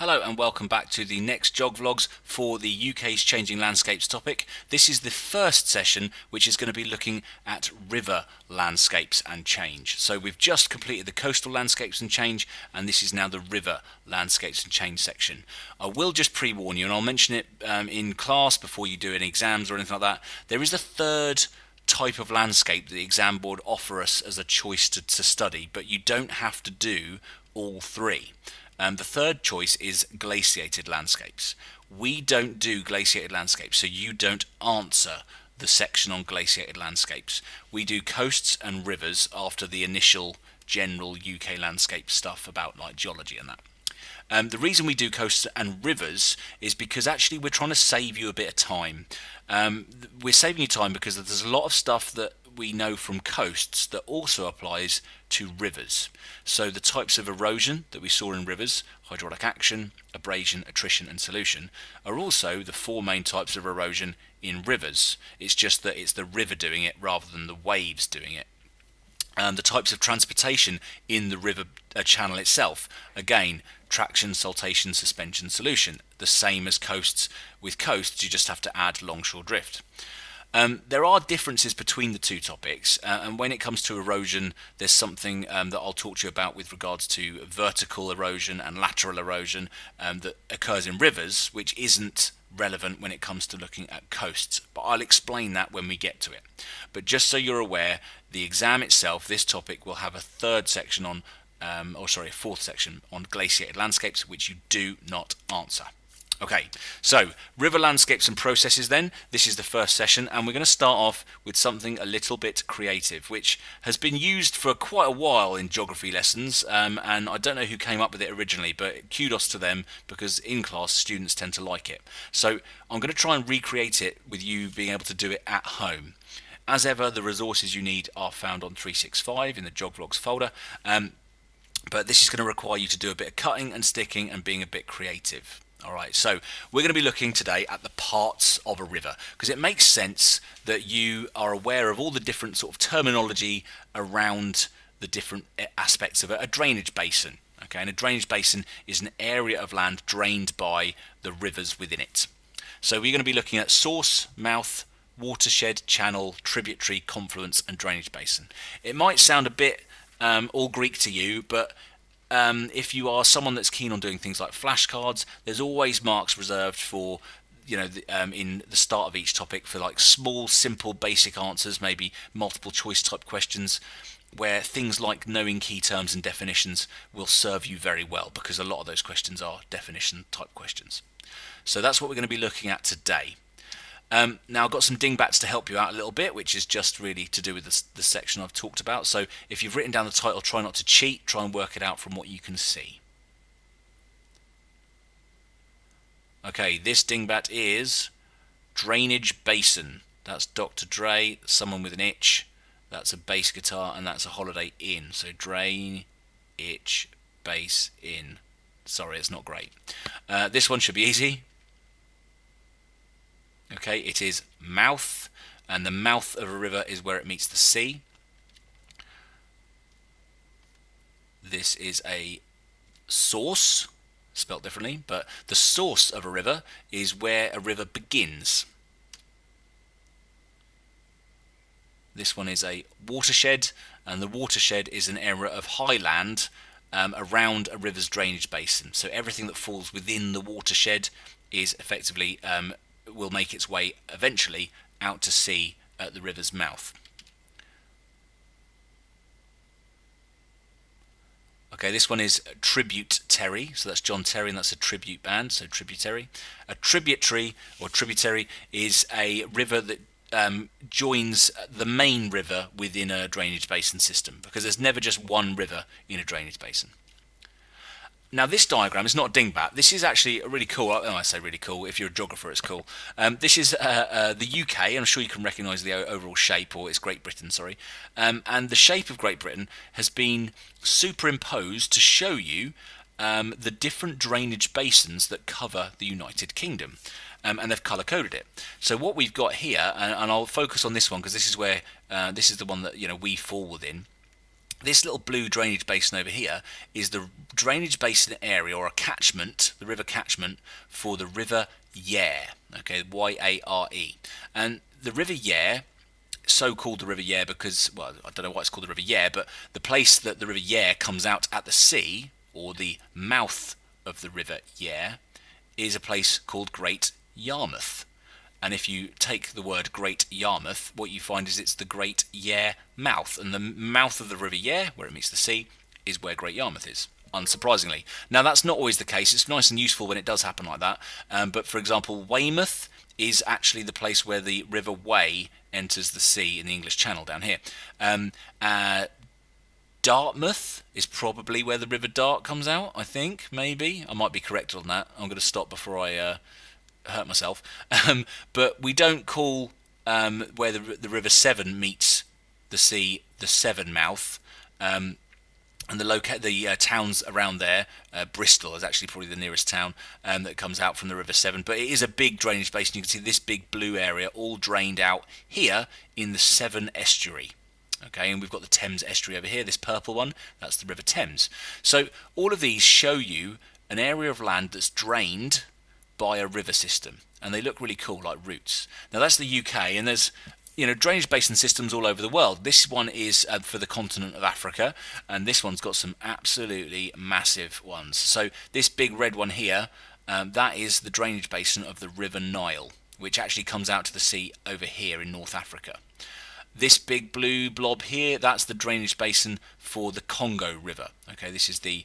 Hello and welcome back to the next jog vlogs for the UK's changing landscapes topic. This is the first session which is going to be looking at river landscapes and change. So we've just completed the coastal landscapes and change, and this is now the river landscapes and change section. I will just pre-warn you, and I'll mention it in class before you do any exams or anything like that. There is a third type of landscape that the exam board offer us as a choice to study, but you don't have to do all three. The third choice is glaciated landscapes. We don't do glaciated landscapes, so you don't answer the section on glaciated landscapes. We do coasts and rivers after the initial general UK landscape stuff about like geology and that. The reason we do coasts and rivers is because actually we're trying to save you a bit of time. We're saving you time because there's a lot of stuff that we know from coasts that also applies to rivers. So the types of erosion that we saw in rivers, hydraulic action, abrasion, attrition and solution, are also the four main types of erosion in rivers. It's just that it's the river doing it rather than the waves doing it. The types of transportation in the river channel itself, again, traction, saltation, suspension, solution, the same as coasts. With coasts you just have to add longshore drift. There are differences between the two topics, and when it comes to erosion, there's something that I'll talk to you about with regards to vertical erosion and lateral erosion that occurs in rivers, which isn't relevant when it comes to looking at coasts, but I'll explain that when we get to it. But just so you're aware, the exam itself, this topic will have a third section on, a fourth section on glaciated landscapes, which you do not answer. Okay, so river landscapes and processes then. This is the first session, and we're going to start off with something a little bit creative, which has been used for quite a while in geography lessons, and I don't know who came up with it originally, but kudos to them, because in class students tend to like it. So I'm going to try and recreate it with you being able to do it at home. As ever, the resources you need are found on 365 in the Jog Vlogs folder, but this is going to require you to do a bit of cutting and sticking and being a bit creative. Alright, so we're going to be looking today at the parts of a river, because it makes sense that you are aware of all the different sort of terminology around the different aspects of a drainage basin. Okay, and a drainage basin is an area of land drained by the rivers within it. So we're going to be looking at source, mouth, watershed, channel, tributary, confluence and drainage basin. It might sound a bit all Greek to you, but if you are someone that's keen on doing things like flashcards, there's always marks reserved for, in the start of each topic for like small, simple, basic answers, maybe multiple choice type questions, where things like knowing key terms and definitions will serve you very well, because a lot of those questions are definition type questions. So that's what we're going to be looking at today. Now I've got some dingbats to help you out a little bit, which is just really to do with the section I've talked about. So if you've written down the title, try not to cheat, try and work it out from what you can see. Okay, this dingbat is drainage basin. That's Dr. Dre, someone with an itch, that's a bass guitar, and that's a Holiday Inn. So drain, itch, bass, in. Sorry, it's not great. This one should be easy. Okay, it is mouth, and the mouth of a river is where it meets the sea. This is a source, spelt differently, but the source of a river is where a river begins. This one is a watershed, and the watershed is an area of high land around a river's drainage basin. So everything that falls within the watershed is effectively will make its way eventually out to sea at the river's mouth. Okay, this one is tributary, so that's John Terry, and that's a tribute band, so tributary. A tributary or tributary is a river that joins the main river within a drainage basin system, because there's never just one river in a drainage basin. Now this diagram is not a dingbat. This is actually really cool. I say really cool. If you're a geographer, it's cool. This is the UK, and I'm sure you can recognise the overall shape, or it's Great Britain, sorry. And the shape of Great Britain has been superimposed to show you the different drainage basins that cover the United Kingdom. And they've colour-coded it. So what we've got here, and I'll focus on this one because this is where this is the one that we fall within. This little blue drainage basin over here is the drainage basin area, or a catchment, the river catchment for the River Yare. Okay, Y-A-R-E. And the River Yare, so called the River Yare because, well, I don't know why it's called the River Yare, but the place that the River Yare comes out at the sea, or the mouth of the River Yare, is a place called Great Yarmouth. And if you take the word Great Yarmouth, what you find is it's the Great Yare mouth. And the mouth of the River Yare, where it meets the sea, is where Great Yarmouth is, unsurprisingly. Now, that's not always the case. It's nice and useful when it does happen like that. But, for example, Weymouth is actually the place where the River Wey enters the sea in the English Channel down here. Dartmouth is probably where the River Dart comes out, I think, maybe. I might be corrected on that. I'm going to stop before I hurt myself. But we don't call where the River Severn meets the sea the Severn mouth. And the towns around there, Bristol is actually probably the nearest town that comes out from the River Severn. But it is a big drainage basin. You can see this big blue area all drained out here in the Severn estuary. Okay, and we've got the Thames estuary over here, this purple one, that's the River Thames. So all of these show you an area of land that's drained by a river system, and they look really cool, like roots. Now that's the UK, and there's drainage basin systems all over the world. This one is for the continent of Africa, and this one's got some absolutely massive ones. So this big red one here, that is the drainage basin of the River Nile, which actually comes out to the sea over here in North Africa. This big blue blob here, that's the drainage basin for the Congo River. Okay, this is the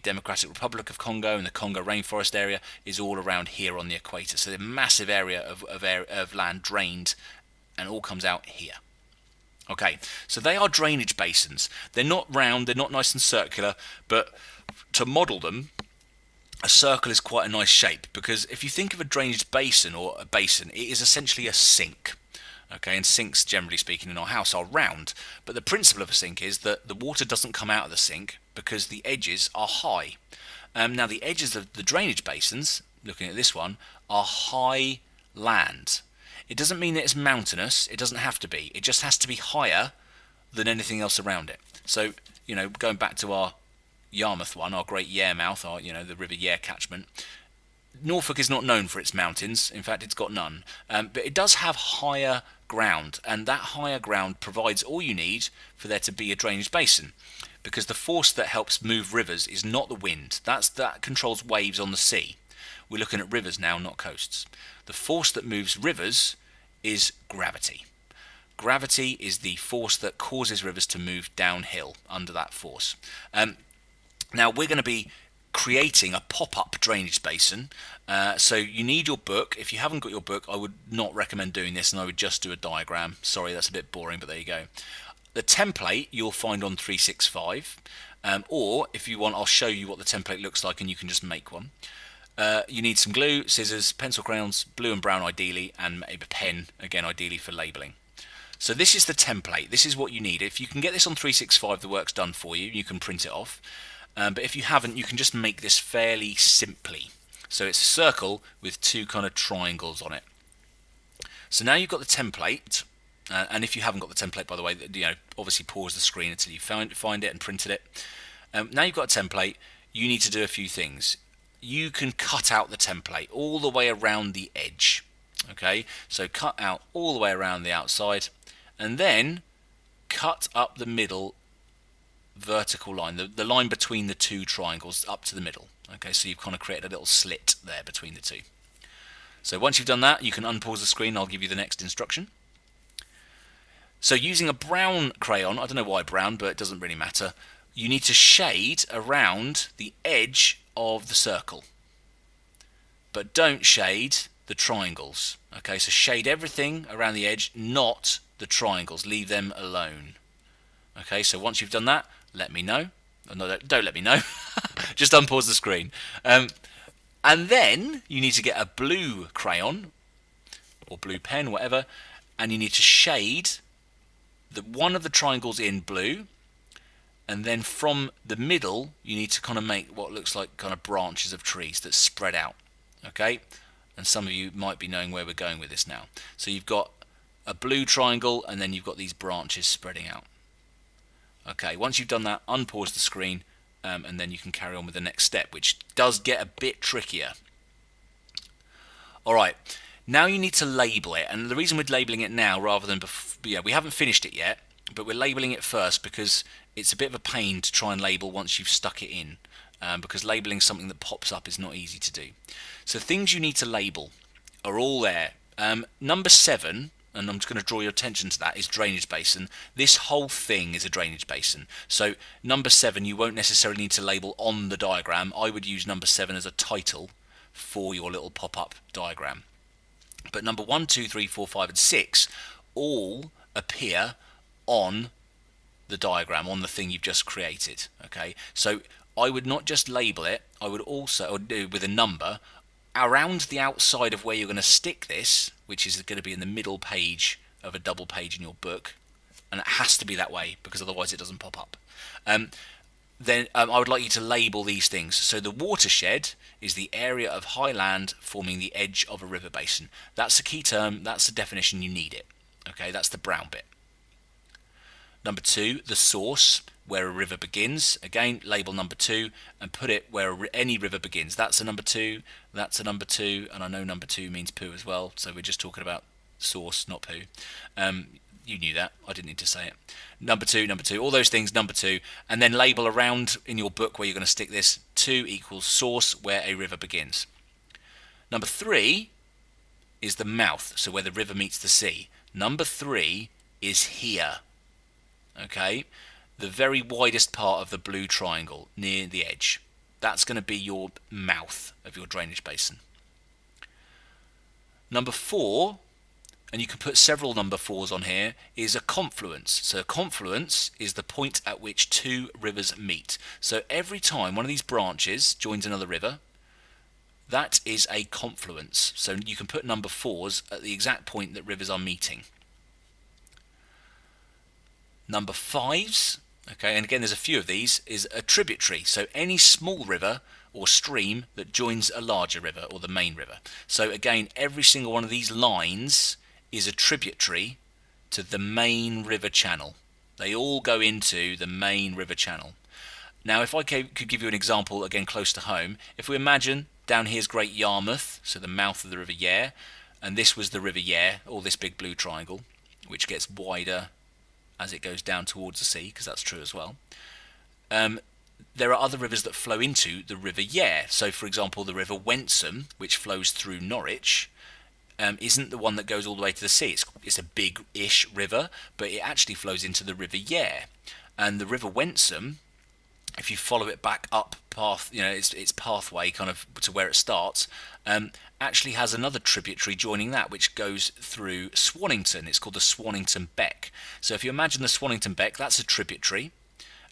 Democratic Republic of Congo, and the Congo rainforest area is all around here on the equator. So the massive area of land drained, and all comes out here. Okay, so they are drainage basins. They're not round, they're not nice and circular, but to model them, a circle is quite a nice shape, because if you think of a drainage basin or a basin, it is essentially a sink. Okay, and sinks, generally speaking, in our house are round. But the principle of a sink is that the water doesn't come out of the sink because the edges are high. Now, the edges of the drainage basins, looking at this one, are high land. It doesn't mean that it's mountainous. It doesn't have to be. It just has to be higher than anything else around it. So, going back to our Yarmouth one, our Great Yare mouth, the River Yare catchment, Norfolk is not known for its mountains. In fact, it's got none. But it does have higher ground, and that higher ground provides all you need for there to be a drainage basin, because the force that helps move rivers is not the wind. That controls waves on the sea. We're looking at rivers now, not coasts. The force that moves rivers is gravity. Gravity is the force that causes rivers to move downhill under that force. Now, we're going to be creating a pop-up drainage basin. So you need your book. If you haven't got your book, I would not recommend doing this, and I would just do a diagram. Sorry, that's a bit boring, but there you go. The template you'll find on 365, or if you want, I'll show you what the template looks like, and you can just make one. You need some glue, scissors, pencil crayons, blue and brown ideally, and maybe a pen, again ideally for labelling. So this is the template. This is what you need. If you can get this on 365, the work's done for you. You can print it off. But if you haven't, you can just make this fairly simply. So it's a circle with two kind of triangles on it. So now you've got the template, and if you haven't got the template, by the way, obviously pause the screen until you find it and printed it. Now you've got a template, you need to do a few things. You can cut out the template all the way around the edge. Okay, so cut out all the way around the outside, and then cut up the middle vertical line, the line between the two triangles up to the middle. Okay, so you've kind of created a little slit there between the two. So once you've done that, you can unpause the screen. I'll give you the next instruction. So using a brown crayon, I don't know why brown, but it doesn't really matter, you need to shade around the edge of the circle, but don't shade the triangles. Okay, so shade everything around the edge, not the triangles. Leave them alone. Okay, so once you've done that, let me know. No, don't let me know. Just unpause the screen. And then you need to get a blue crayon or blue pen, whatever, and you need to shade one of the triangles in blue, and then from the middle you need to kind of make what looks like kind of branches of trees that spread out. Okay, and some of you might be knowing where we're going with this now. So you've got a blue triangle, and then you've got these branches spreading out. Okay, once you've done that, unpause the screen, and then you can carry on with the next step, which does get a bit trickier. Alright, now you need to label it, and the reason we're labeling it now rather than before, we haven't finished it yet, but we're labeling it first because it's a bit of a pain to try and label once you've stuck it in, because labeling something that pops up is not easy to do. So things you need to label are all there. Number 7, and I'm just going to draw your attention to that, is drainage basin. This whole thing is a drainage basin. So number 7 you won't necessarily need to label on the diagram. I would use number 7 as a title for your little pop-up diagram. But number 1, 2, 3, 4, 5 and 6 all appear on the diagram, on the thing you've just created. Okay, so I would not just label it, I would also do with a number around the outside of where you're going to stick this, which is going to be in the middle page of a double page in your book, and it has to be that way because otherwise it doesn't pop up. Then I would like you to label these things. So the watershed is the area of high land forming the edge of a river basin. That's a key term, that's the definition, you need it. Okay, that's the brown bit. Number 2, the source, where a river begins. Again, label number 2 and put it where any river begins. That's a number 2, that's a number 2, and I know number 2 means poo as well, so we're just talking about source, not poo. You knew that, I didn't need to say it. Number 2, all those things, number 2, and then label around in your book where you're going to stick this, 2 equals source, where a river begins. Number 3 is the mouth, so where the river meets the sea. Number 3 is here. Okay, the very widest part of the blue triangle near the edge. That's going to be your mouth of your drainage basin. Number 4, and you can put several number 4s on here, is a confluence. So a confluence is the point at which 2 rivers meet. So every time one of these branches joins another river, that is a confluence. So you can put number 4s at the exact point that rivers are meeting. Number 5s, okay, and again there's a few of these, is a tributary. So any small river or stream that joins a larger river or the main river. So again, every single one of these lines is a tributary to the main river channel. They all go into the main river channel. Now if I could give you an example again close to home, if we imagine down here's Great Yarmouth, so the mouth of the River Yare, and this was the River Yare, or this big blue triangle, which gets wider as it goes down towards the sea, because that's true as well. There are other rivers that flow into the River Yare. So for example, the River Wensum, which flows through Norwich, isn't the one that goes all the way to the sea. It's a big-ish river, but it actually flows into the River Yare. And the River Wensum, if you follow it back up path, its pathway kind of to where it starts, actually has another tributary joining that, which goes through Swannington. It's called the Swannington Beck. So if you imagine the Swannington Beck, that's a tributary,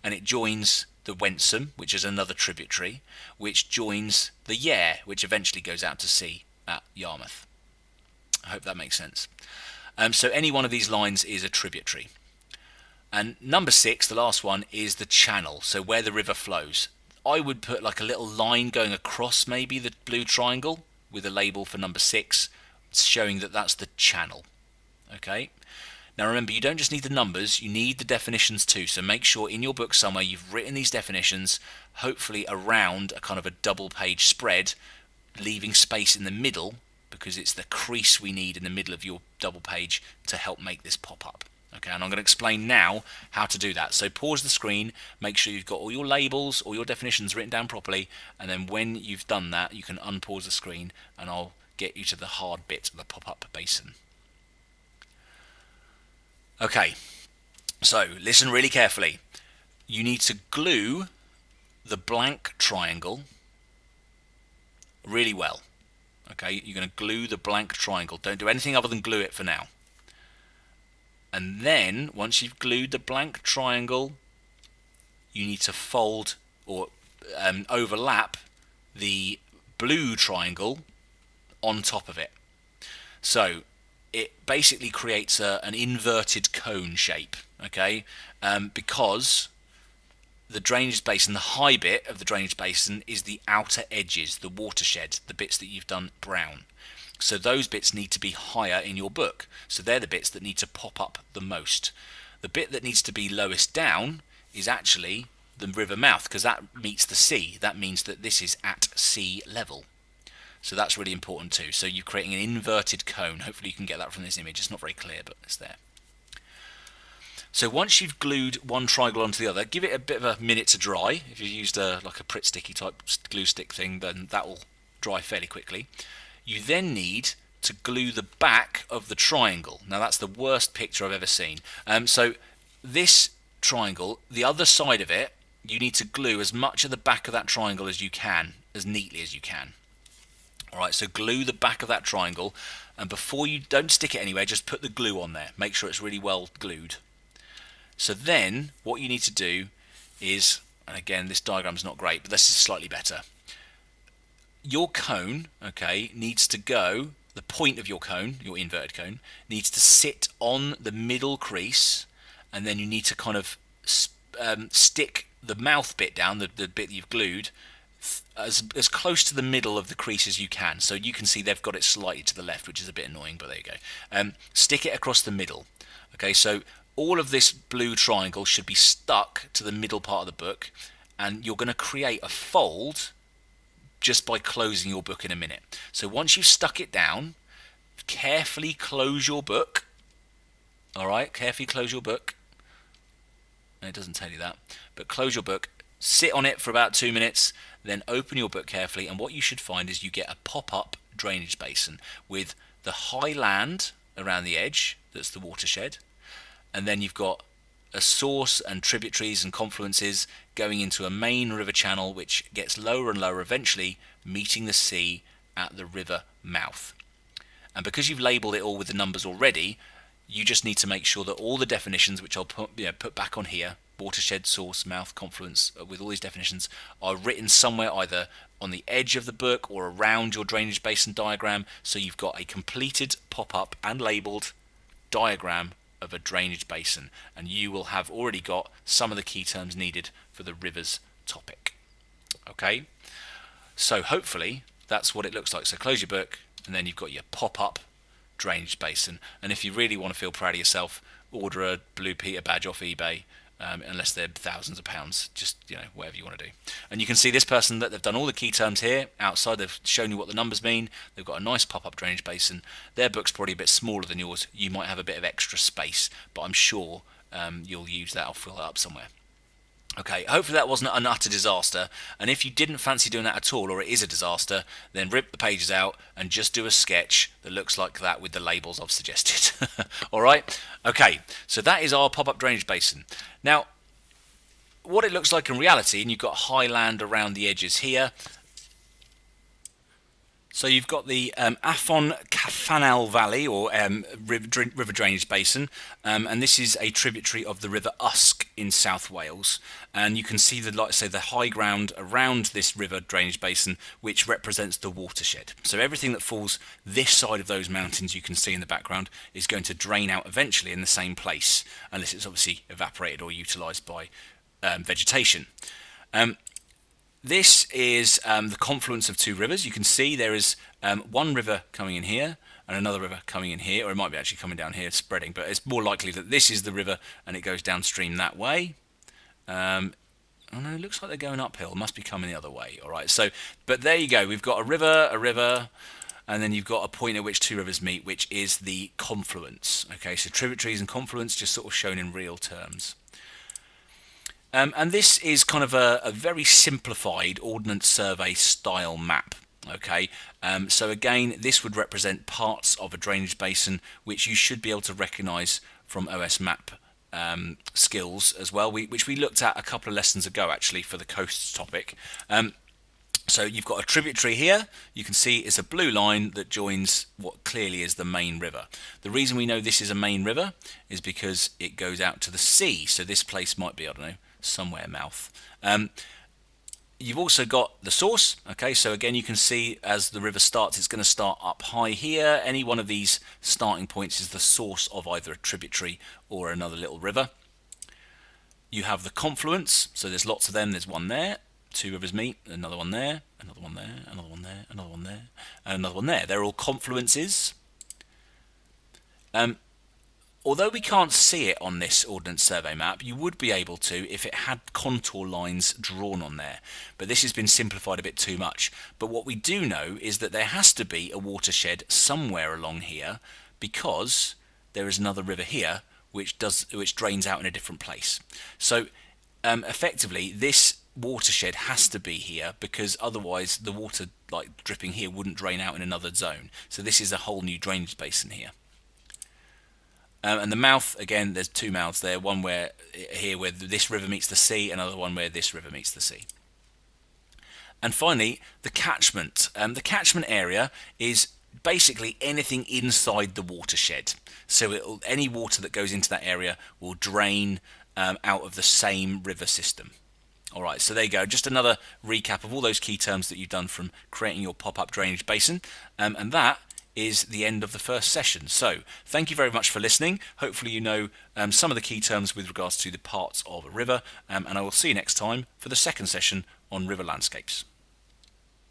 and it joins the Wensum, which is another tributary, which joins the Yare, which eventually goes out to sea at Yarmouth. I hope that makes sense. So any one of these lines is a tributary. And number 6, the last one, is the channel, so where the river flows. I would put like a little line going across maybe the blue triangle with a label for number 6, showing that that's the channel. Okay. Now remember, you don't just need the numbers, you need the definitions too, so make sure in your book somewhere you've written these definitions, hopefully around a kind of a double page spread, leaving space in the middle, because it's the crease we need in the middle of your double page to help make this pop up. Okay, and I'm going to explain now how to do that. So pause the screen, make sure you've got all your labels, all your definitions written down properly, and then when you've done that, you can unpause the screen and I'll get you to the hard bit of the pop-up basin. Okay, so listen really carefully. You need to glue the blank triangle really well. Okay, you're going to glue the blank triangle. Don't do anything other than glue it for now. And then, once you've glued the blank triangle, you need to fold or overlap the blue triangle on top of it. So it basically creates an inverted cone shape, okay? Because the drainage basin, the high bit of the drainage basin, is the outer edges, the watershed, the bits that you've done brown. So those bits need to be higher in your book. So they're the bits that need to pop up the most. The bit that needs to be lowest down is actually the river mouth, because that meets the sea. That means that this is at sea level. So that's really important too. So you're creating an inverted cone. Hopefully you can get that from this image. It's not very clear, but it's there. So once you've glued one triangle onto the other, give it a bit of a minute to dry. If you've used like a Pritt sticky type glue stick thing, then that will dry fairly quickly. You then need to glue the back of the triangle. Now that's the worst picture I've ever seen. So this triangle, the other side of it, you need to glue as much of the back of that triangle as you can, as neatly as you can. Alright, so glue the back of that triangle, and before you, don't stick it anywhere, just put the glue on there. Make sure it's really well glued. So then what you need to do is, and again this diagram's not great, but this is slightly better. Your cone, okay, needs to go, the point of your cone, your inverted cone, needs to sit on the middle crease, and then you need to kind of stick the mouth bit down, the bit that you've glued, as close to the middle of the crease as you can. So you can see they've got it slightly to the left, which is a bit annoying, but there you go. Stick it across the middle. Okay, so all of this blue triangle should be stuck to the middle part of the book, and you're going to create a fold just by closing your book in a minute. So once you've stuck it down, carefully close your book. Alright, carefully close your book. And it doesn't tell you that, but close your book, sit on it for about 2 minutes, then open your book carefully, and what you should find is you get a pop-up drainage basin with the high land around the edge, that's the watershed, and then you've got a source and tributaries and confluences going into a main river channel which gets lower and lower, eventually meeting the sea at the river mouth. And because you've labelled it all with the numbers already, you just need to make sure that all the definitions, which I'll put back on here, watershed, source, mouth, confluence, with all these definitions, are written somewhere either on the edge of the book or around your drainage basin diagram, so you've got a completed pop-up and labelled diagram of a drainage basin, and you will have already got some of the key terms needed for the rivers topic. Okay, so hopefully that's what it looks like. So close your book, and then you've got your pop-up drainage basin, and if you really want to feel proud of yourself, order a Blue Peter badge off eBay, unless they're thousands of pounds, just, whatever you want to do. And you can see this person, that they've done all the key terms here outside, they've shown you what the numbers mean, they've got a nice pop-up drainage basin. Their book's probably a bit smaller than yours, you might have a bit of extra space, but I'm sure you'll use that or fill it up somewhere. Okay, hopefully that wasn't an utter disaster, and if you didn't fancy doing that at all, or it is a disaster, then rip the pages out and just do a sketch that looks like that with the labels I've suggested. Alright, okay, so that is our pop-up drainage basin. Now, what it looks like in reality, and you've got high land around the edges here. So you've got the Afon Cafanel Valley, or river drainage basin, and this is a tributary of the River Usk in South Wales. And you can see the, like I say, the high ground around this river drainage basin, which represents the watershed. So everything that falls this side of those mountains, you can see in the background, is going to drain out eventually in the same place, unless it's obviously evaporated or utilised by vegetation. This is the confluence of two rivers. You can see there is one river coming in here and another river coming in here, or it might be actually coming down here spreading, but it's more likely that this is the river and it goes downstream that way. Oh no, it looks like they're going uphill. Must be coming the other way. All right, so, but there you go. We've got a river, and then you've got a point at which two rivers meet, which is the confluence. Okay, so tributaries and confluence just sort of shown in real terms. And this is kind of a very simplified Ordnance Survey style map. Okay, so again, this would represent parts of a drainage basin which you should be able to recognise from OS map skills as well, which we looked at a couple of lessons ago actually for the coasts topic. So you've got a tributary here. You can see it's a blue line that joins what clearly is the main river. The reason we know this is a main river is because it goes out to the sea. So this place might be, I don't know, somewhere mouth. You've also got the source. Okay, so again you can see as the river starts, it's going to start up high here. Any one of these starting points is the source of either a tributary or another little river. You have the confluence, so there's lots of them. There's one there, two rivers meet, another one there, another one there, another one there, another one there, and another one there. They're all confluences. Although we can't see it on this Ordnance Survey map, you would be able to if it had contour lines drawn on there. But this has been simplified a bit too much. But what we do know is that there has to be a watershed somewhere along here, because there is another river here which drains out in a different place. So effectively, this watershed has to be here, because otherwise the water like dripping here wouldn't drain out in another zone. So this is a whole new drainage basin here. And the mouth, again, there's two mouths there, one where this river meets the sea, another one where this river meets the sea. And finally, the catchment. The catchment area is basically anything inside the watershed. So any water that goes into that area will drain out of the same river system. Alright, so there you go, just another recap of all those key terms that you've done from creating your pop-up drainage basin, and that is the end of the first session. So thank you very much for listening. Hopefully you know some of the key terms with regards to the parts of a river, and I will see you next time for the second session on river landscapes.